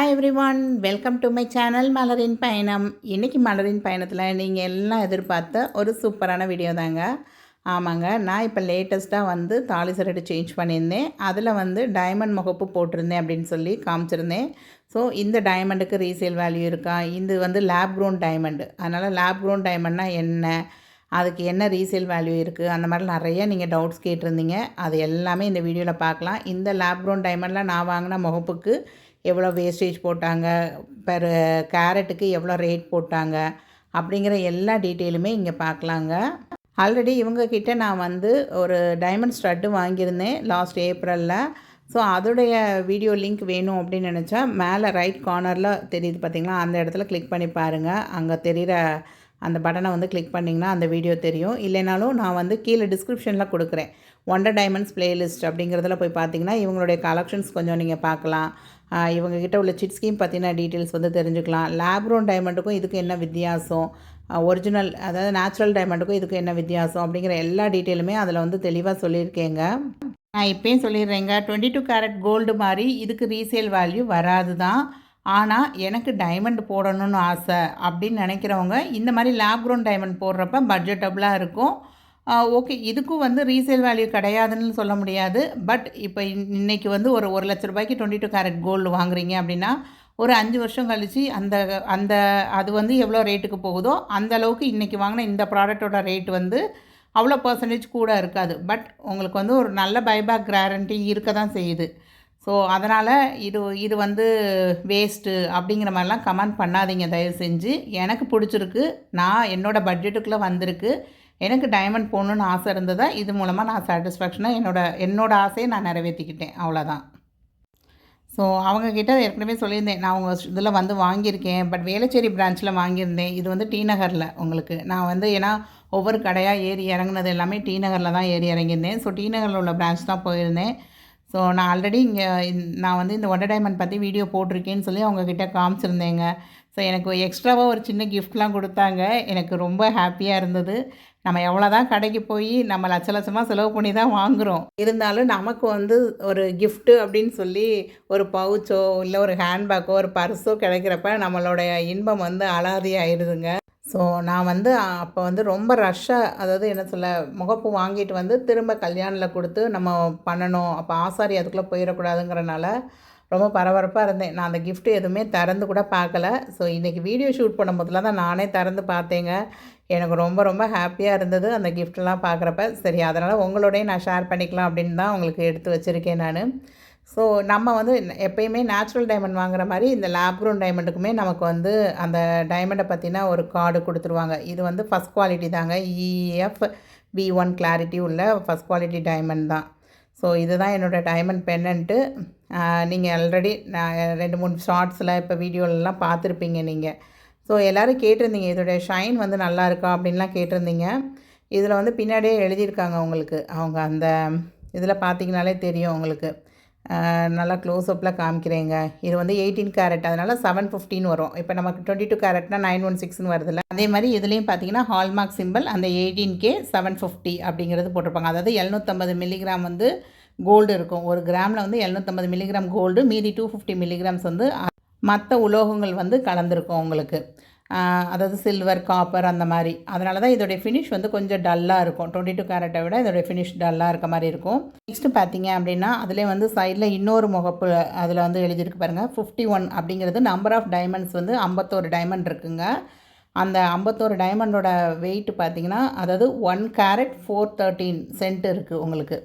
Hi everyone, welcome to my channel மலரின் பயணம். இன்றைக்கி மலரின் பயணத்தில் நீங்கள் எல்லாம் எதிர்பார்த்த ஒரு சூப்பரான வீடியோ தாங்க. ஆமாங்க, நான் இப்போ லேட்டஸ்ட்டாக வந்து தாலி சரடு சேஞ்ச் பண்ணியிருந்தேன். அதில் வந்து டைமண்ட் முகப்பு போட்டிருந்தேன் அப்படின்னு சொல்லி காமிச்சிருந்தேன். ஸோ இந்த டைமண்டுக்கு ரீசேல் வேல்யூ இருக்கா? இது வந்து லேப் க்ரோன் டைமண்டு. அதனால் லேப் க்ரோன் டைமண்ட்னா என்ன, அதுக்கு என்ன ரீசேல் வேல்யூ இருக்குது, அந்த மாதிரி நிறைய நீங்கள் டவுட்ஸ் கேட்டிருந்தீங்க. அது எல்லாமே இந்த வீடியோவில் பார்க்கலாம். இந்த லேப் க்ரோன் டைமண்டில் நான் வாங்கின முகப்புக்கு எவ்வளோ வேஸ்டேஜ் போட்டாங்க, பெர் கேரட்டுக்கு எவ்வளோ ரேட் போட்டாங்க, அப்படிங்கிற எல்லா டீட்டெயிலுமே இங்கே பார்க்கலாங்க. ஆல்ரெடி இவங்கக்கிட்ட நான் வந்து ஒரு டைமண்ட் ஸ்டட்டு வாங்கியிருந்தேன் லாஸ்ட் ஏப்ரலில். ஸோ அதோடைய வீடியோ லிங்க் வேணும் அப்படின்னு நினச்சா மேலே ரைட் கார்னரில் தெரியுது பார்த்திங்களா, அந்த இடத்துல கிளிக் பண்ணி பாருங்கள். அங்கே தெரிகிற அந்த பட்டனை வந்து கிளிக் பண்ணிங்கன்னா அந்த வீடியோ தெரியும். இல்லைனாலும் நான் வந்து கீழே டிஸ்கிரிப்ஷனில் கொடுக்குறேன். ஒண்டர் டைமண்ட்ஸ் பிளேலிஸ்ட் அப்படிங்கிறதுல போய் பார்த்தீங்கன்னா இவங்களுடைய கலெக்ஷன்ஸ் கொஞ்சம் நீங்கள் பார்க்கலாம். இவங்ககிட்ட உள்ள சிட் ஸ்கீம் பற்றின டீட்டெயில்ஸ் வந்து தெரிஞ்சுக்கலாம். லேப் க்ரோன் டைமண்டுக்கும் இதுக்கு என்ன வித்தியாசம், ஒரிஜினல் அதாவது நேச்சுரல் டைமண்டுக்கும் இதுக்கு என்ன வித்தியாசம் அப்படிங்கிற எல்லா டீட்டெயிலுமே அதில் வந்து தெளிவாக சொல்லியிருக்கேங்க. நான் இப்போயும் சொல்லிடுறேங்க, 22 கேரட் கோல்டு மாதிரி இதுக்கு ரீசேல் வேல்யூ வராது தான். ஆனால் எனக்கு டைமண்ட் போடணும்னு ஆசை அப்படின்னு நினைக்கிறவங்க இந்த மாதிரி லேப் க்ரோன் டைமண்ட் போடுறப்ப பட்ஜெட்டபுளாக இருக்கும். ஓகே, இதுக்கும் வந்து ரீசேல் வேல்யூ கிடையாதுன்னு சொல்ல முடியாது. பட் இப்போ இன்றைக்கி வந்து ஒரு 1,00,000 ரூபாய்க்கு 22 கேரட் கோல்டு வாங்குறீங்க அப்படின்னா ஒரு 5 வருஷம் கழித்து அந்த அந்த அது வந்து எவ்வளோ ரேட்டுக்கு போகுதோ அந்த அளவுக்கு இன்றைக்கி வாங்கின இந்த ப்ராடக்டோட ரேட் வந்து அவ்வளோ பர்சன்டேஜ் கூட இருக்காது. பட் உங்களுக்கு வந்து ஒரு நல்ல பைபேக் கேரண்டி இருக்க தான் செய்யுது. ஸோ அதனால் இது வந்து வேஸ்ட்டு அப்படிங்கிற மாதிரிலாம் கமெண்ட் பண்ணாதீங்க தயவு செஞ்சு. எனக்கு பிடிச்சிருக்கு, நான் என்னோடய பட்ஜெட்டுக்குள்ளே வந்திருக்கு, எனக்கு டைமண்ட் போடணுன்னு ஆசை இருந்ததா, இது மூலமாக நான் சாட்டிஸ்ஃபேக்ஷனாக என்னோடய ஆசையை நான் நிறைவேற்றிக்கிட்டேன், அவ்வளோதான். ஸோ அவங்கக்கிட்ட ஏற்கனவே சொல்லியிருந்தேன், நான் உங்கள் இதில் வந்து வாங்கியிருக்கேன், பட் வேளச்சேரி பிரான்ச்சில் வாங்கியிருந்தேன். இது வந்து டி நகரில் உங்களுக்கு நான் வந்து ஏன்னா ஒவ்வொரு கடையாக ஏறி இறங்குனது எல்லாமே டி நகரில் தான் ஏறி இறங்கியிருந்தேன். ஸோ டி நகரில் உள்ள பிரான்ச் தான் போயிருந்தேன். ஸோ நான் ஆல்ரெடி இங்கே நான் வந்து இந்த ஒண்டர் டைமண்ட் பற்றி வீடியோ போட்டிருக்கேன்னு சொல்லி அவங்கக்கிட்ட காமிச்சிருந்தேங்க. ஸோ எனக்கு எக்ஸ்ட்ராவாக ஒரு சின்ன கிஃப்ட்லாம் கொடுத்தாங்க. எனக்கு ரொம்ப ஹாப்பியாக இருந்தது. நம்ம எவ்வளோ தான் கடைக்கு போய் நம்ம லட்சமாக செலவு பண்ணி தான் வாங்குகிறோம், இருந்தாலும் நமக்கு வந்து ஒரு கிஃப்ட்டு அப்படின்னு சொல்லி ஒரு பவுச்சோ இல்லை ஒரு ஹேண்ட்பேக்கோ ஒரு பர்ஸோ கிடைக்கிறப்ப நம்மளோடைய இன்பம் வந்து அலாதி ஆயிடுதுங்க. ஸோ நான் வந்து அப்போ வந்து ரொம்ப ரஷ்ஷாக, அதாவது என்ன சொல்ல, முகப்பு வாங்கிட்டு வந்து திரும்ப கல்யாணில் கொடுத்து நம்ம பண்ணணும், அப்போ ஆசாரி அதுக்குள்ளே போயிடக்கூடாதுங்கிறனால ரொம்ப பரபரப்பாக இருந்தேன். நான் அந்த கிஃப்ட்டு எதுவுமே திறந்து கூட பார்க்கல. ஸோ இன்றைக்கி வீடியோ ஷூட் பண்ணும்போதுல தான் நானே திறந்து பார்த்தேங்க. எனக்கு ரொம்ப ரொம்ப ஹாப்பியாக இருந்தது அந்த கிஃப்ட்லாம் பார்க்குறப்ப. சரி, அதனால் உங்களோடையும் நான் ஷேர் பண்ணிக்கலாம் அப்படின்னு தான் உங்களுக்கு எடுத்து வச்சுருக்கேன் நான். ஸோ நம்ம வந்து எப்போயுமே நேச்சுரல் டைமண்ட் வாங்குற மாதிரி இந்த லேப் க்ரோன் டைமண்டுக்குமே நமக்கு வந்து அந்த டைமண்டை பற்றின ஒரு கார்டு கொடுத்துருவாங்க. இது வந்து ஃபஸ்ட் குவாலிட்டி தாங்க, EF V1 கிளாரிட்டி உள்ள ஃபஸ்ட் குவாலிட்டி டைமண்ட் தான். ஸோ இதுதான் என்னோடய டைமண்ட் பென்னண்ட்டு. நீங்கள் ஆல்ரெடி நான் 2-3 ஷார்ட்ஸில் இப்போ வீடியோலலாம் பார்த்துருப்பீங்க நீங்கள். ஸோ எல்லோரும் கேட்டிருந்தீங்க இதோடைய ஷைன் வந்து நல்லா இருக்கா அப்படின்லாம் கேட்டிருந்தீங்க. இதில் வந்து பின்னாடியே எழுதியிருக்காங்க உங்களுக்கு, அவங்க அந்த இதில் பார்த்தீங்கனாலே தெரியும் உங்களுக்கு. நல்லா க்ளோஸ்அப்பில் காமிக்கிறேங்க. இது வந்து 18 கேரட், அதனால் 715 வரும். இப்போ நமக்கு 22 கேரட்னா 916 வருதுல்ல, அதே மாதிரி இதுலேயும் பார்த்தீங்கன்னா ஹால்மார்க் சிம்பிள் அந்த 18K 750 அப்படிங்கிறது போட்டிருப்பாங்க. அதாவது 750 மில்லிகிராம் வந்து கோல்டு இருக்கும். ஒரு கிராமில் வந்து 750 மில்லிகிராம் கோல்டு, மீதி 250 மில்லிகிராம்ஸ் வந்து மற்ற உலோகங்கள் வந்து கலந்துருக்கும் உங்களுக்கு. அதாவது சில்வர், காப்பர் அந்த மாதிரி. அதனால தான் இதோடைய ஃபினிஷ் வந்து கொஞ்சம் டல்லாக இருக்கும். 22 கேரட்டை விட இதோடைய ஃபினிஷ் டல்லாக இருக்க மாதிரி இருக்கும். நெக்ஸ்ட்டு பார்த்தீங்க அப்படின்னா அதிலே வந்து சைடில் இன்னொரு முகப்பு அதில் வந்து எழுதியிருக்கு பாருங்கள், 51 அப்படிங்கிறது நம்பர் ஆஃப் டைமண்ட்ஸ் வந்து 51 டைமண்ட் இருக்குங்க. அந்த 51 டைமண்டோட வெயிட் பார்த்திங்கன்னா, அதாவது 1 கேரட் 413 சென்ட் இருக்குது உங்களுக்கு.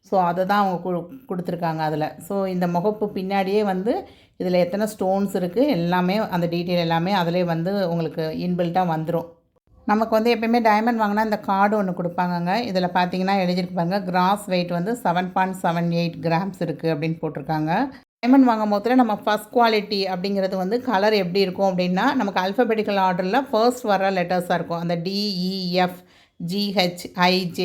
ஸோ அதை தான் அவங்க கொடுத்துருக்காங்க அதில். ஸோ இந்த முகப்பு பின்னாடியே வந்து இதில் எத்தனை ஸ்டோன்ஸ் இருக்குது எல்லாமே, அந்த டீட்டெயில் எல்லாமே அதிலே வந்து உங்களுக்கு இன்பில்ட்டாக வந்துடும். நமக்கு வந்து எப்போயுமே டைமண்ட் வாங்கினா இந்த கார்டு ஒன்று கொடுப்பாங்கங்க. இதில் பார்த்தீங்கன்னா எழுதியிருப்பாங்க கிராஸ் வெயிட் வந்து 7.78 கிராம்ஸ் இருக்குது அப்படின்னு போட்டிருக்காங்க. டைமண்ட் வாங்கும் போதில் நம்ம ஃபஸ்ட் குவாலிட்டி அப்படிங்கிறது வந்து கலர் எப்படி இருக்கும் அப்படின்னா, நமக்கு அல்ஃபபெட்டிக்கல் ஆர்டரில் ஃபர்ஸ்ட் வர லெட்டர்ஸாக இருக்கும். அந்த DEF GH IJ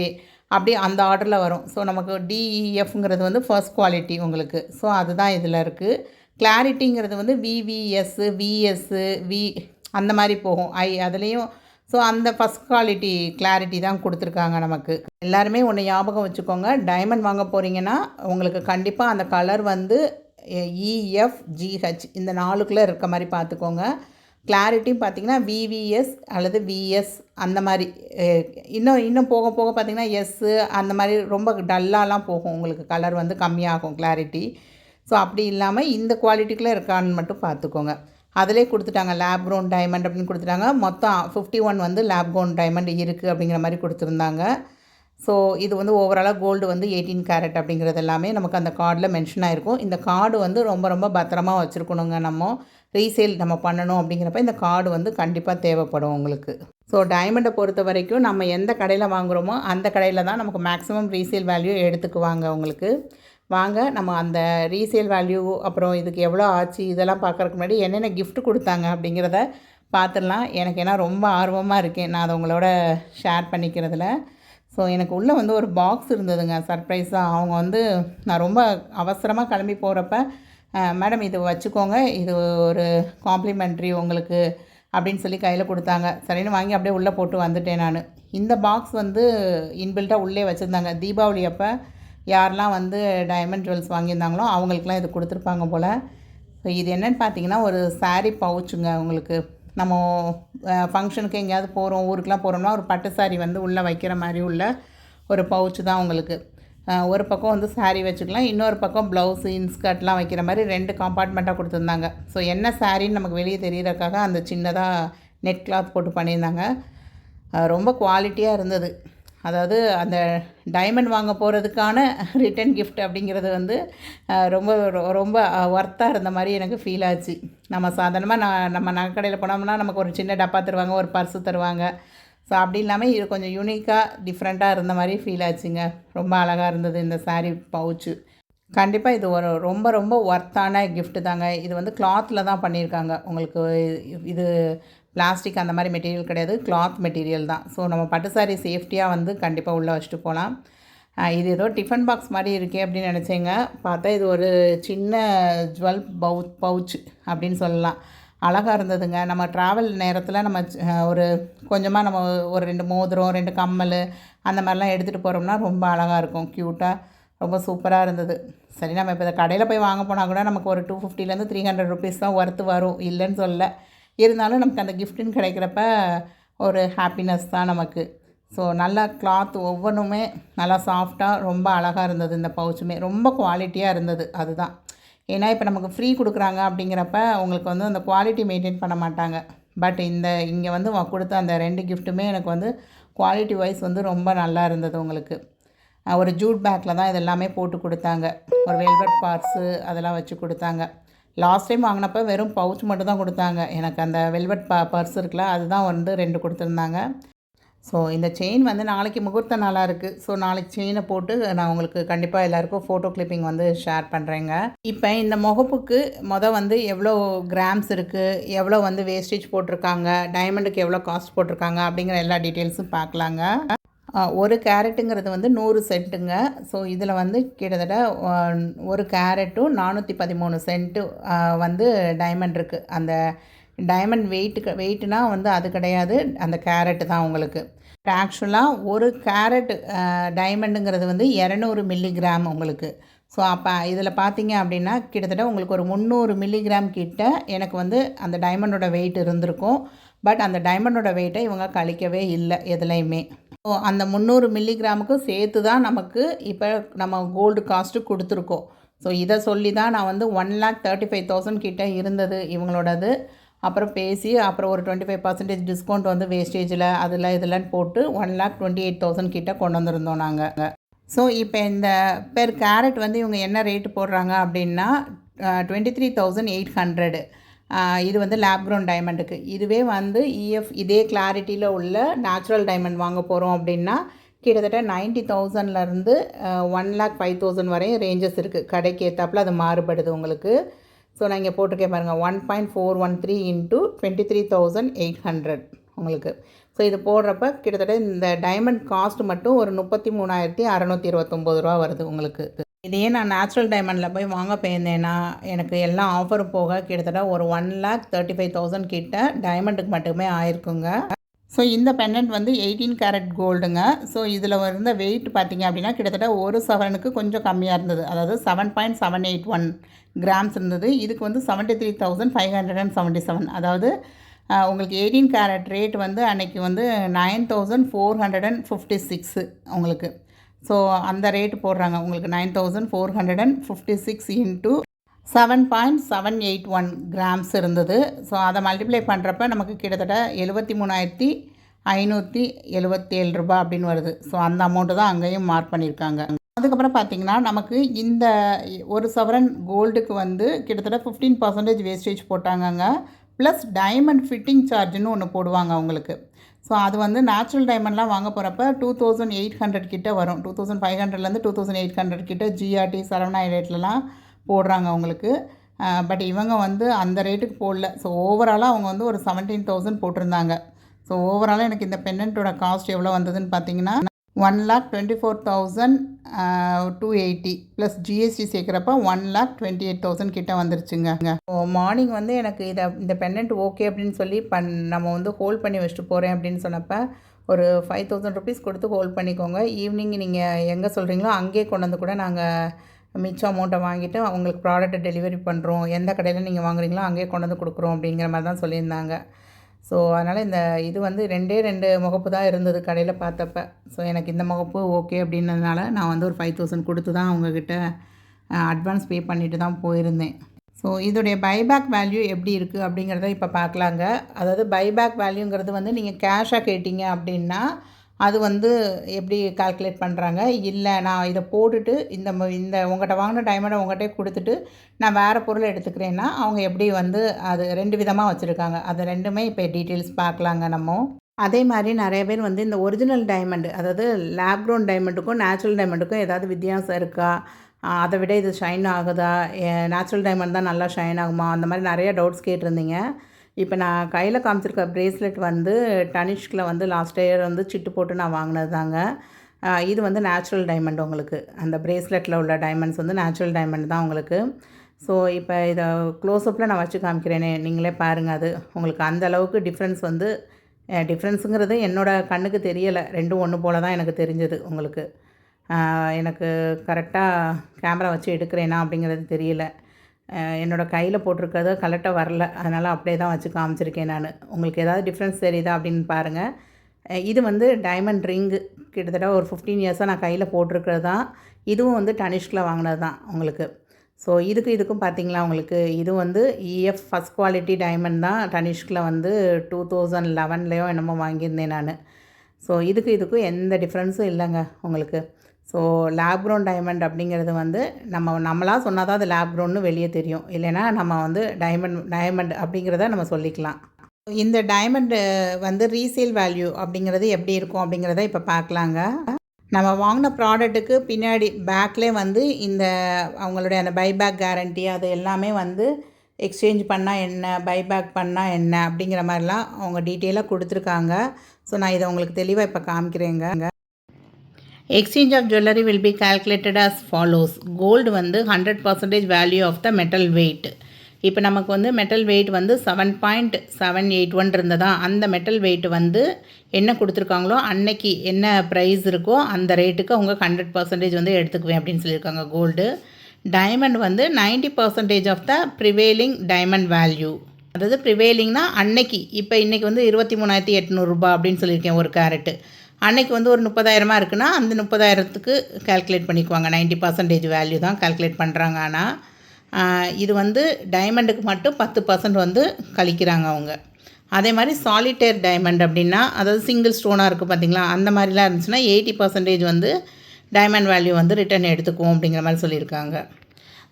அப்படி அந்த ஆர்டரில் வரும். ஸோ நமக்கு DEFங்கிறது வந்து ஃபர்ஸ்ட் குவாலிட்டி உங்களுக்கு. ஸோ அதுதான் இதில் இருக்குது. கிளாரிட்டிங்கிறது வந்து VVS VS அந்த மாதிரி போகும் அதுலேயும். ஸோ அந்த ஃபஸ்ட் குவாலிட்டி கிளாரிட்டி தான் கொடுத்துருக்காங்க நமக்கு. எல்லாருமே ஒன்று ஞாபகம் வச்சுக்கோங்க, டைமண்ட் வாங்க போகிறீங்கன்னா உங்களுக்கு கண்டிப்பாக அந்த கலர் வந்து EFGH இந்த 4க்குள்ளே இருக்க மாதிரி பார்த்துக்கோங்க. கிளாரிட்டியும் பார்த்திங்கன்னா VVS அல்லது VS அந்த மாதிரி. இன்னும் போக போக பார்த்திங்கன்னா எஸ்ஸு அந்த மாதிரி ரொம்ப டல்லாலாம் போகும், உங்களுக்கு கலர் வந்து கம்மியாகும் கிளாரிட்டி. ஸோ அப்படி இல்லாமல் இந்த குவாலிட்டிக்குள்ளே இருக்கான்னு மட்டும் பார்த்துக்கோங்க. அதிலே கொடுத்துட்டாங்க லேப் க்ரோன் டைமண்ட் அப்படின்னு கொடுத்துட்டாங்க. மொத்தம் 51 வந்து லேப் க்ரோன் டைமண்ட் இருக்குது அப்படிங்கிற மாதிரி கொடுத்துருந்தாங்க. ஸோ இது வந்து ஓவராலாக கோல்டு வந்து 18 கேரட் அப்படிங்கிறது எல்லாமே நமக்கு அந்த கார்டில் மென்ஷன் ஆகிருக்கும். இந்த கார்டு வந்து ரொம்ப ரொம்ப பத்திரமா வச்சுருக்கணுங்க. நம்ம ரீசேல் நம்ம பண்ணணும் அப்படிங்கிறப்ப இந்த கார்டு வந்து கண்டிப்பாக தேவைப்படும் உங்களுக்கு. ஸோ டைமண்டை பொறுத்த வரைக்கும் நம்ம எந்த கடையில் வாங்குகிறோமோ அந்த கடையில் தான் நமக்கு மேக்ஸிமம் ரீசேல் வேல்யூ எடுத்துக்குவாங்க உங்களுக்கு. வாங்க நம்ம அந்த ரீசேல் வேல்யூ அப்புறம் இதுக்கு எவ்வளோ ஆச்சு இதெல்லாம் பார்க்குறதுக்கு முன்னாடி என்னென்ன கிஃப்ட் கொடுத்தாங்க அப்படிங்கிறத பார்த்துடலாம். எனக்கு ஏன்னா ரொம்ப ஆர்வமாக இருக்கேன் நான் அதை உங்களோட ஷேர் பண்ணிக்கிறதுல. ஸோ எனக்கு உள்ளே வந்து ஒரு பாக்ஸ் இருந்ததுங்க சர்ப்ரைஸாக. அவங்க வந்து நான் ரொம்ப அவசரமாக கிளம்பி போகிறப்ப மேடம் இது வச்சுக்கோங்க, இது ஒரு காம்ப்ளிமெண்ட்ரி உங்களுக்கு அப்படின்னு சொல்லி கையில் கொடுத்தாங்க. சரின்னு வாங்கி அப்படியே உள்ளே போட்டு வந்துட்டேன் நான். இந்த பாக்ஸ் வந்து இன்பில்ட்டாக உள்ளே வச்சுருந்தாங்க. தீபாவளி அப்போ யாரெல்லாம் வந்து டைமண்ட் ஜுவல்ஸ் வாங்கியிருந்தாங்களோ அவங்களுக்குலாம் இது கொடுத்துருப்பாங்க போல். ஸோ இது என்னென்னு பார்த்தீங்கன்னா ஒரு சாரீ பவுச்சுங்க. உங்களுக்கு நம்ம ஃபங்க்ஷனுக்கு எங்கேயாவது போகிறோம், ஊருக்கெலாம் போகிறோம்னா ஒரு பட்டு சாரீ வந்து உள்ளே வைக்கிற மாதிரி உள்ள ஒரு பவுச்சு தான் உங்களுக்கு. ஒரு பக்கம் வந்து சாரீ வச்சுக்கலாம், இன்னொரு பக்கம் ப்ளவுஸு இன்ஸ்கர்ட்லாம் வைக்கிற மாதிரி 2 காம்பார்ட்மெண்ட்டாக கொடுத்துருந்தாங்க. ஸோ என்ன சாரின்னு நமக்கு வெளியே தெரியறதுக்காக அந்த சின்னதாக நெட் கிளாத் போட்டு பண்ணியிருந்தாங்க. ரொம்ப குவாலிட்டியாக இருந்தது. அதாவது அந்த டைமண்ட் வாங்க போகிறதுக்கான ரிட்டன் கிஃப்ட் அப்படிங்கிறது வந்து ரொம்ப ரொம்ப ஒர்த்தாக இருந்த மாதிரி எனக்கு ஃபீல் ஆச்சு. நம்ம சாதாரணமாக நம்ம நகைக்கடையில் போனோம்னா நமக்கு ஒரு சின்ன டப்பா தருவாங்க, ஒரு பர்ஸு தருவாங்க. ஸோ அப்படி இல்லாமல் இது கொஞ்சம் யூனிக்காக டிஃப்ரெண்ட்டாக இருந்த மாதிரி ஃபீல் ஆச்சுங்க. ரொம்ப அழகாக இருந்தது இந்த சாரீ பவுச்சு. கண்டிப்பாக இது ஒரு ரொம்ப ரொம்ப ஒர்த்தான கிஃப்ட்டு தாங்க. இது வந்து கிளாத்தில் தான் பண்ணியிருக்காங்க உங்களுக்கு. இது பிளாஸ்டிக் அந்த மாதிரி மெட்டீரியல் கிடையாது, கிளாத் மெட்டீரியல் தான். ஸோ நம்ம பட்டு சாரீ சேஃப்டியாக வந்து கண்டிப்பாக உள்ளே வச்சுட்டு போகலாம். இது ஏதோ டிஃபன் பாக்ஸ் மாதிரி இருக்கே அப்படின்னு நினச்சேங்க. பார்த்தா இது ஒரு சின்ன ஜுவல் பவுச் அப்படின்னு சொல்லலாம். அழகாக இருந்ததுங்க. நம்ம ட்ராவல் நேரத்தில் நம்ம ஒரு கொஞ்சமாக நம்ம ஒரு 2 மோதிரம் 2 கம்மல் அந்த மாதிரிலாம் எடுத்துகிட்டு போகிறோம்னா ரொம்ப அழகாக இருக்கும், க்யூட்டாக ரொம்ப சூப்பராக இருந்தது. சரி, நம்ம இப்போ இதை கடையில் போய் வாங்க போனால் கூட நமக்கு ஒரு 250 300 ருபீஸ் தான் ஒர்த்து வரும், இல்லைன்னு சொல்ல. இருந்தாலும் நமக்கு அந்த கிஃப்ட்டுன்னு கிடைக்கிறப்ப ஒரு ஹாப்பினஸ் தான் நமக்கு. ஸோ நல்லா கிளாத் ஒவ்வொன்றுமே நல்லா சாஃப்டாக ரொம்ப அழகாக இருந்தது. இந்த பவுச்சுமே ரொம்ப குவாலிட்டியாக இருந்தது. அதுதான் ஏன்னா இப்போ நமக்கு ஃப்ரீ கொடுக்குறாங்க அப்படிங்கிறப்ப உங்களுக்கு வந்து அந்த குவாலிட்டி மெயின்டைன் பண்ண மாட்டாங்க. பட் இங்கே வந்து கொடுத்த அந்த 2 கிஃப்ட்டுமே எனக்கு வந்து குவாலிட்டி வைஸ் வந்து ரொம்ப நல்லா இருந்தது. உங்களுக்கு ஒரு ஜூட் பேக்கில் தான் இதெல்லாமே போட்டு கொடுத்தாங்க. ஒரு வெல்வெட் பார்ஸு அதெல்லாம் வச்சு கொடுத்தாங்க. லாஸ்ட் டைம் வாங்கினப்போ வெறும் பவுச் மட்டும் தான் கொடுத்தாங்க. எனக்கு அந்த வெல்வெட் பர்ஸ் இருக்குல்ல அதுதான் வந்து 2 கொடுத்துருந்தாங்க. ஸோ இந்த செயின் வந்து நாளைக்கு முகூர்த்த நாளாக இருக்குது. ஸோ நாளைக்கு செயினை போட்டு நான் உங்களுக்கு கண்டிப்பாக எல்லாேருக்கும் ஃபோட்டோ கிளிப்பிங் வந்து ஷேர் பண்ணுறேங்க. இப்போ இந்த முகப்புக்கு வந்து எவ்வளோ கிராம்ஸ் இருக்குது, எவ்வளோ வந்து வேஸ்டேஜ் போட்டிருக்காங்க, டைமண்டுக்கு எவ்வளோ காஸ்ட் போட்டிருக்காங்க அப்படிங்கிற எல்லா டீட்டெயில்ஸும் பார்க்கலாங்க. ஒரு கேரட்டுங்கிறது வந்து 100 சென்ட்டுங்க. ஸோ இதில் வந்து கிட்டத்தட்ட 1 கேரட்டும் 413 சென்ட்டு வந்து டைமண்ட் இருக்குது. அந்த டைமண்ட் வெயிட்டுனா வந்து அது கிடையாது, அந்த கேரட்டு தான் உங்களுக்கு. ஆக்சுவலாக 1 கேரட் டைமண்டுங்கிறது வந்து 200 மில்லிகிராம் உங்களுக்கு. ஸோ அப்போ இதில் பார்த்தீங்க அப்படின்னா கிட்டத்தட்ட உங்களுக்கு ஒரு 300 மில்லிகிராம் கிட்ட எனக்கு வந்து அந்த டைமண்டோட வெயிட் இருந்திருக்கும். பட் அந்த டைமண்டோட வெயிட்டை இவங்க கழிக்கவே இல்லை எதுலேயுமே. ஸோ அந்த 300 மில்லிகிராமுக்கும் சேர்த்து தான் நமக்கு இப்போ நம்ம கோல்டு காஸ்ட்டு கொடுத்துருக்கோம். ஸோ இதை சொல்லி தான் நான் வந்து 1,35,000 கிட்ட இருந்தது இவங்களோடது. அப்புறம் பேசி அப்புறம் ஒரு 25% டிஸ்கவுண்ட் வந்து வேஸ்டேஜில் அதில் இதெல்லாம் போட்டு 1,28,000 கிட்ட கொண்டு வந்திருந்தோம் நாங்கள். ஸோ இப்போ இந்த பெர் கேரட் வந்து இவங்க என்ன ரேட்டு போடுறாங்க அப்படின்னா 23,800. இது வந்து லேப் க்ரௌண்ட் டைமண்டுக்கு. இதுவே வந்து இதே கிளாரிட்டியில் உள்ள நேச்சுரல் டைமண்ட் வாங்க போகிறோம் அப்படின்னா கிட்டத்தட்ட 90,000லேருந்து 1,05,000 வரையும் ரேஞ்சஸ் இருக்குது. கடைக்கு ஏற்றாப்புல அது மாறுபடுது உங்களுக்கு. ஸோ நான் இங்கே போட்டிருக்கேன் பாருங்கள், 1.413 இன்ட்டு 23,800 உங்களுக்கு. ஸோ இது போடுறப்ப கிட்டத்தட்ட இந்த டைமண்ட் காஸ்ட் மட்டும் ஒரு 33,629 ரூபா வருது உங்களுக்கு. இதையே நான் நேச்சுரல் டைமண்டில் போய் வாங்க போயிருந்தேன்னா எனக்கு எல்லாம் ஆஃபரும் போக கிட்டத்தட்ட ஒரு 1,35,000 கிட்ட டைமண்டுக்கு மட்டுமே ஆயிருக்குங்க. ஸோ இந்த பெண்டன்ட் வந்து 18 கேரட் கோல்டுங்க. ஸோ இதில் இருந்த வெயிட் பார்த்திங்க அப்படின்னா கிட்டத்தட்ட ஒரு சவரனுக்கு கொஞ்சம் கம்மியாக இருந்தது. அதாவது 7.781 கிராம்ஸ் இருந்தது. இதுக்கு வந்து 73,577. அதாவது உங்களுக்கு 18 கேரட் ரேட் வந்து அன்றைக்கி வந்து 9,456 உங்களுக்கு. ஸோ அந்த ரேட்டு போடுறாங்க உங்களுக்கு 9,456 இன்ட்டு 7.781 கிராம்ஸ் இருந்தது. ஸோ அதை மல்டிப்ளை பண்ணுறப்ப நமக்கு கிட்டத்தட்ட 73,577 ரூபா அப்படின்னு வருது. ஸோ அந்த அமௌண்ட்டு தான் அங்கேயும் மார்க் பண்ணியிருக்காங்க. அதுக்கப்புறம் பார்த்திங்கன்னா நமக்கு இந்த ஒரு சவரன் கோல்டுக்கு வந்து கிட்டத்தட்ட 15% வேஸ்டேஜ் போட்டாங்கங்க. ப்ளஸ் டைமண்ட் ஃபிட்டிங் சார்ஜுன்னு ஒன்று போடுவாங்க அவங்களுக்கு. ஸோ அது வந்து நேச்சுரல் டைமண்ட்லாம் வாங்க போகிறப்ப 2,800 கிட்ட வரும். 2,500லேருந்து 2,800 கிட்ட ஜிஆர்டி சரவணா ரேட்லலாம் போடுறாங்க அவங்களுக்கு. பட் இவங்க வந்து அந்த ரேட்டுக்கு போடல. ஸோ ஓவராலாக அவங்க வந்து ஒரு 17,000 போட்டிருந்தாங்க. ஸோ ஓவராலாக எனக்கு இந்த பெண்டன்ட்டோட காஸ்ட் எவ்வளோ வந்ததுன்னு பார்த்தீங்கன்னா 1,24,280 ப்ளஸ் ஜிஎஸ்டி சேர்க்குறப்ப 1,28,000 கிட்ட வந்துருச்சுங்க. ஸோ மார்னிங் வந்து எனக்கு இந்த பெண்டன்ட் ஓகே அப்படின்னு சொல்லி நம்ம வந்து ஹோல்ட் பண்ணி வச்சுட்டு போகிறேன் அப்படின்னு சொன்னப்போ ஒரு 5,000 ருபீஸ் கொடுத்து ஹோல்ட் பண்ணிக்கோங்க. ஈவினிங் நீங்கள் எங்கே சொல்கிறீங்களோ அங்கேயே கொண்டு வந்து கூட நாங்கள் மிச்சம் அமௌண்ட்டை வாங்கிட்டு அவங்களுக்கு ப்ராடக்ட்டை டெலிவரி பண்ணுறோம், எந்த கடையில் நீங்கள் வாங்குறீங்களோ அங்கேயே கொண்டு வந்து கொடுக்குறோம் அப்படிங்கிற மாதிரி தான் சொல்லியிருந்தாங்க. ஸோ அதனால் இந்த இது வந்து 2 முகப்பு தான் இருந்தது கடையில் பார்த்தப்ப. ஸோ எனக்கு இந்த முகப்பு ஓகே அப்படின்னதுனால நான் வந்து ஒரு 5,000 கொடுத்து தான் அவங்கக்கிட்ட அட்வான்ஸ் பே பண்ணிவிட்டு தான் போயிருந்தேன். ஸோ இதோடைய பைபேக் வேல்யூ எப்படி இருக்குது அப்படிங்கிறத இப்போ பார்க்கலாங்க. அதாவது பைபேக் வேல்யூங்கிறது வந்து நீங்கள் கேஷாக கேட்டிங்க அப்படின்னா அது வந்து எப்படி கால்குலேட் பண்ணுறாங்க, இல்லை நான் இதை போட்டுட்டு இந்த உங்கள்கிட்ட வாங்கின டைமண்டை உங்கள்கிட்டே கொடுத்துட்டு நான் வேறு பொருளை எடுத்துக்கிறேன்னா அவங்க எப்படி வந்து அது 2 விதமாக வச்சுருக்காங்க. அது ரெண்டுமே இப்போ டீட்டெயில்ஸ் பார்க்கலாங்க நம்ம. அதே மாதிரி நிறைய பேர் வந்து இந்த ஒரிஜினல் டைமண்டு, அதாவது லேப் க்ரோன் டைமண்டுக்கும் நேச்சுரல் டைமண்டுக்கும் ஏதாவது வித்தியாசம் இருக்கா, அதை விட இது ஷைன் ஆகுதா, நேச்சுரல் டைமண்ட் தான் நல்லா ஷைன் ஆகுமா, அந்த மாதிரி நிறைய டவுட்ஸ் கேட்டிருந்தீங்க. இப்போ நான் கையில் காமிச்சிருக்க ப்ரேஸ்லெட் வந்து டனிஷ்கில் வந்து லாஸ்ட் இயர் வந்து சிட்டு போட்டு நான் வாங்கினது தாங்க. இது வந்து நேச்சுரல் டைமண்ட் உங்களுக்கு. அந்த ப்ரேஸ்லெட்டில் உள்ள டைமண்ட்ஸ் வந்து நேச்சுரல் டைமண்ட் தான் உங்களுக்கு. ஸோ இப்போ இதை க்ளோஸ்அப்பில் நான் வச்சு காமிக்கிறேனே, நீங்களே பாருங்கள். அது உங்களுக்கு அந்த அளவுக்கு டிஃப்ரென்ஸ் வந்து டிஃப்ரென்ஸுங்கிறது என்னோடய கண்ணுக்கு தெரியலை. ரெண்டும் ஒன்று போல் தான் எனக்கு தெரிஞ்சது உங்களுக்கு. எனக்கு கரெக்டாக கேமரா வச்சு எடுக்கிறேனா அப்படிங்கிறது தெரியல. என்னோடய கையில் போட்டிருக்கிறது கரெக்டாக வரல, அதனால் அப்படியே தான் வச்சு காமிச்சிருக்கேன் நான். உங்களுக்கு ஏதாவது டிஃப்ரென்ஸ் தெரியுதா அப்படின்னு பாருங்கள். இது வந்து டைமண்ட் ரிங்கு, கிட்டத்தட்ட ஒரு 15 இயர்ஸாக நான் கையில் போட்டிருக்கிறது தான். இதுவும் வந்து டனிஷ்கில் வாங்கினது தான் உங்களுக்கு. ஸோ இதுக்கும் பார்த்திங்களா உங்களுக்கு, இது வந்து இஎஃப் ஃபஸ்ட் குவாலிட்டி டைமண்ட் தான். டனிஷ்கில் வந்து 2011லையோ என்னமோ வாங்கியிருந்தேன் நான். ஸோ இதுக்கும் எந்த டிஃப்ரென்ஸும் இல்லைங்க உங்களுக்கு. ஸோ லேப் க்ரோன் டைமண்ட் அப்படிங்கிறது வந்து நம்மளாக சொன்னால் தான் அது லேப் க்ரோன்னு வெளியே தெரியும், இல்லைன்னா நம்ம வந்து டைமண்ட் அப்படிங்கிறத நம்ம சொல்லிக்கலாம். இந்த டைமண்டு வந்து ரீசேல் வேல்யூ அப்படிங்கிறது எப்படி இருக்கும் அப்படிங்கிறத இப்போ பார்க்கலாங்க. நம்ம வாங்கின ப்ராடக்ட்டுக்கு பின்னாடி பேக்லேயே வந்து இந்த அவங்களுடைய அந்த பைபேக் கேரண்டி அது எல்லாமே வந்து எக்ஸ்சேஞ்ச் பண்ணால் என்ன, பைபேக் பண்ணால் என்ன அப்படிங்கிற மாதிரிலாம் அவங்க டீட்டெயிலாக கொடுத்துருக்காங்க. ஸோ நான் இதை உங்களுக்கு தெளிவாக இப்போ காமிக்கிறேங்க. Exchange of jewellery will be calculated as follows. Gold வந்து 100% value of the metal weight. இப்போ நமக்கு வந்து மெட்டல் வெயிட் வந்து 7.781 இருந்ததா, அந்த மெட்டல் வெயிட் வந்து என்ன கொடுத்துருக்காங்களோ அன்னைக்கு என்ன ப்ரைஸ் இருக்கோ அந்த ரேட்டுக்கு அவங்க 100% வந்து எடுத்துக்குவேன் அப்படின்னு சொல்லியிருக்காங்க கோல்டு. டைமண்ட் வந்து 90% of the prevailing diamond value. அதாவது ப்ரிவேலிங்னா அன்னைக்கு, இப்போ இன்றைக்கி வந்து 23,800 ரூபா அப்படின்னு சொல்லியிருக்கேன் ஒரு கேரட்டு. அன்றைக்கி வந்து ஒரு 30,000 இருக்குன்னா அந்த 30,000த்துக்கு கால்குலேட் பண்ணிக்குவாங்க. 90% வேல்யூ தான் கால்குலேட் பண்ணுறாங்க. ஆனால் இது வந்து டைமண்டுக்கு மட்டும் 10% வந்து கழிக்கிறாங்க அவங்க. அதே மாதிரி சாலிட்டேர் டைமண்ட் அப்படின்னா, அதாவது சிங்கிள் ஸ்டோனாக இருக்குது பார்த்திங்களா, அந்த மாதிரிலாம் இருந்துச்சுன்னா 80% வந்து டைமண்ட் வேல்யூ வந்து ரிட்டர்ன் எடுத்துக்குவோம் அப்படிங்கிற மாதிரி சொல்லியிருக்காங்க.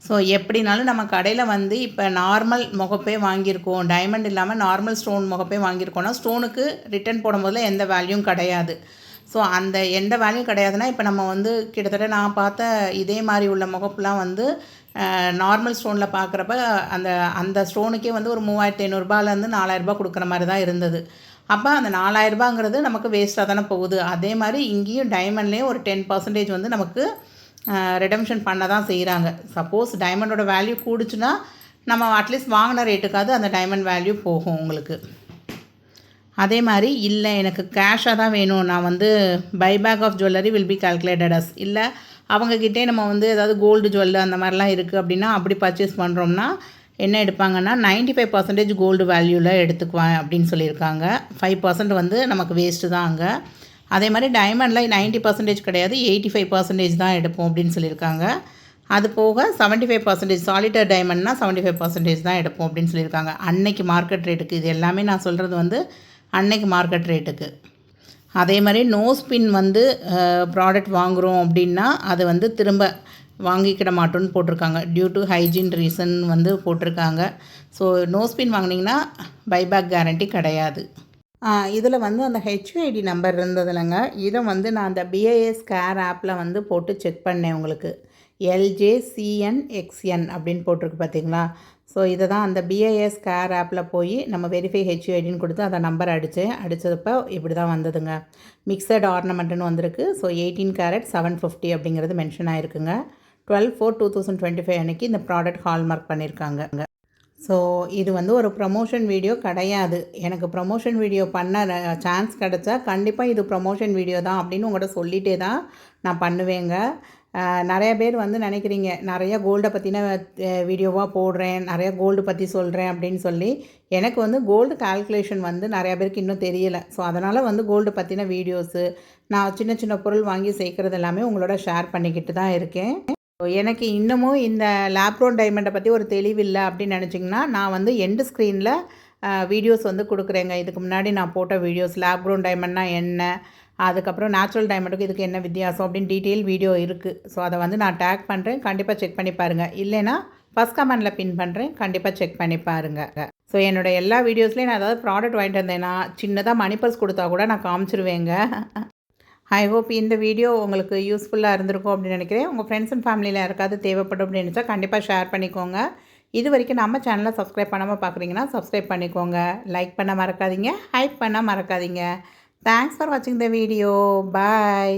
ஸோ எப்படினாலும் நம்ம கடையில் வந்து இப்போ நார்மல் முகப்பே வாங்கியிருக்கோம், டைமண்ட் இல்லாமல் நார்மல் ஸ்டோன் முகப்பே வாங்கியிருக்கோன்னா ஸ்டோனுக்கு ரிட்டர்ன் போடும்போதில் எந்த வேல்யூவும் கிடையாது. ஸோ அந்த எந்த வேல்யூ கிடையாதுன்னா, இப்போ நம்ம வந்து கிட்டத்தட்ட நான் பார்த்த இதே மாதிரி உள்ள முகப்புலாம் வந்து நார்மல் ஸ்டோனில் பார்க்குறப்ப அந்த ஸ்டோனுக்கே வந்து ஒரு 3,500 ரூபாயிலேருந்து 4,000 ரூபா கொடுக்குற மாதிரி தான் இருந்தது. அப்போ அந்த 4,000 ரூபாங்கிறது நமக்கு வேஸ்ட்டாக தானே போகுது. அதே மாதிரி இங்கேயும் டைமண்ட்லேயும் ஒரு 10% வந்து நமக்கு ரிடம்ஷன் பண்ண தான் செய்கிறாங்க. சப்போஸ் டைமண்டோட வேல்யூ கூடுச்சுன்னா நம்ம அட்லீஸ்ட் வாங்கின ரேட்டுக்காவது அந்த டைமண்ட் வேல்யூ போகும் உங்களுக்கு. அதே மாதிரி இல்லை எனக்கு கேஷாக தான் வேணும், நான் வந்து buyback of jewellery will be calculated as, இல்லை அவங்கக்கிட்டே நம்ம வந்து ஏதாவது கோல்டு ஜுவல்லு அந்த மாதிரிலாம் இருக்குது அப்படின்னா அப்படி பர்ச்சேஸ் பண்ணுறோம்னா என்ன எடுப்பாங்கன்னா 95% கோல்டு வேல்யூவில் எடுத்துக்குவேன் அப்படின்னு சொல்லியிருக்காங்க. 5% வந்து நமக்கு வேஸ்ட்டு தான் அங்கே. அதே மாதிரி டைமண்டில் 90% கிடையாது, 85% தான் எடுப்போம் அப்படின்னு சொல்லியிருக்காங்க. அது போக 75% சாலிட்டர் டைமண்ட்னா 75% தான் எடுப்போம் அப்படின்னு சொல்லியிருக்காங்க. அன்னைக்கு மார்க்கெட் ரேட்டுக்கு. இது எல்லாமே நான் சொல்கிறது வந்து அன்னைக்கு மார்க்கெட் ரேட்டுக்கு. அதே மாதிரி நோஸ் பின் வந்து ப்ராடக்ட் வாங்குகிறோம் அப்படின்னா அது வந்து திரும்ப வாங்கிக்கிட மாட்டோன்னு போட்டிருக்காங்க. டியூ டு ஹைஜீன் ரீசன் வந்து போட்டிருக்காங்க. ஸோ நோஸ் பின் வாங்கினீங்கன்னா பைபேக் கேரண்டி கிடையாது. இதில் வந்து அந்த ஹெச்ஐடி நம்பர் இருந்ததுலங்க, இதை வந்து நான் அந்த பிஐஎஸ் கேர் ஆப்பில் வந்து போட்டு செக் பண்ணேன். உங்களுக்கு LJCNXN அப்படின்னு போட்டிருக்கு பார்த்தீங்களா. ஸோ இதை தான் அந்த பிஐஎஸ் கேர் ஆப்பில் போய் நம்ம வெரிஃபை ஹெச்ஐடின்னு கொடுத்து அந்த நம்பர் அடித்தப்போ இப்படி தான் வந்ததுங்க. மிக்சட் ஆர்னமெண்ட்டுன்னு வந்திருக்கு. ஸோ 18 கேரட் 750 அப்படிங்கிறது மென்ஷன் ஆகிருக்குங்க. 12/4/2025 அன்றைக்கி இந்த ப்ராடக்ட் ஹால்மார்க் பண்ணியிருக்காங்க. ஸோ இது வந்து ஒரு ப்ரமோஷன் வீடியோ கிடையாது. எனக்கு ப்ரமோஷன் வீடியோ பண்ண சான்ஸ் கிடச்சா கண்டிப்பாக இது ப்ரமோஷன் வீடியோ தான் அப்படின்னு உங்கள்கிட்ட சொல்லிகிட்டே தான் நான் பண்ணுவேங்க. நிறைய பேர் வந்து நினைக்கிறீங்க நிறையா கோல்டை பற்றின வீடியோவாக போடுறேன், நிறையா கோல்டு பற்றி சொல்கிறேன் அப்படின்னு சொல்லி. எனக்கு வந்து கோல்டு கால்குலேஷன் வந்து நிறையா பேருக்கு இன்னும் தெரியலை. ஸோ அதனால் வந்து கோல்டு பற்றின வீடியோஸு நான் சின்ன சின்ன பொருள் வாங்கி சேர்க்குறது எல்லாமே உங்களோட ஷேர் பண்ணிக்கிட்டு தான் இருக்கேன். எனக்கு இன்னமும் இந்த லேப்ரோன் டைமண்டை பற்றி ஒரு தெளிவில்லை அப்படின்னு நினச்சிங்கன்னா நான் வந்து எண்டு ஸ்க்ரீனில் வீடியோஸ் வந்து கொடுக்குறேங்க. இதுக்கு முன்னாடி நான் போட்ட வீடியோஸ் லேப்ரோன் டைமண்ட்னா என்ன, அதுக்கப்புறம் நேச்சுரல் டைமண்டுக்கு இதுக்கு என்ன வித்தியாசம் அப்படின்னு டீட்டெயில் வீடியோ இருக்குது. ஸோ அதை வந்து நான் டேக் பண்ணுறேன், கண்டிப்பாக செக் பண்ணி பாருங்கள். இல்லைனா ஃபஸ்ட் கமெண்டில் பின் பண்ணுறேன், கண்டிப்பாக செக் பண்ணி பாருங்கள். ஸோ என்னோடய எல்லா வீடியோஸ்லேயும் நான் ஏதாவது ப்ராடக்ட் வாங்கிட்டு வந்தேன்னா சின்னதாக மணி பர்ஸ் கொடுத்தா கூட நான் காமிச்சிருவேங்க. ஐ ஹோப் இந்த வீடியோ உங்களுக்கு யூஸ்ஃபுல்லாக இருந்திருக்கும் அப்படின்னு நினைக்கிறேன். உங்கள் ஃப்ரெண்ட்ஸ் அண்ட் ஃபேமிலியில் யாருக்காவது தேவைப்படும் அப்படின்னு நினச்சா கண்டிப்பாக ஷேர் பண்ணிக்கோங்க. இது வரைக்கும் நம்ம சேனலை சப்ஸ்கிரைப் பண்ணாமல் பார்க்குறீங்கன்னா சப்ஸ்கிரைப் பண்ணிக்கோங்க. லைக் பண்ண மறக்காதீங்க, ஹைப் பண்ண மறக்காதீங்க. Thanks for watching the video. Bye.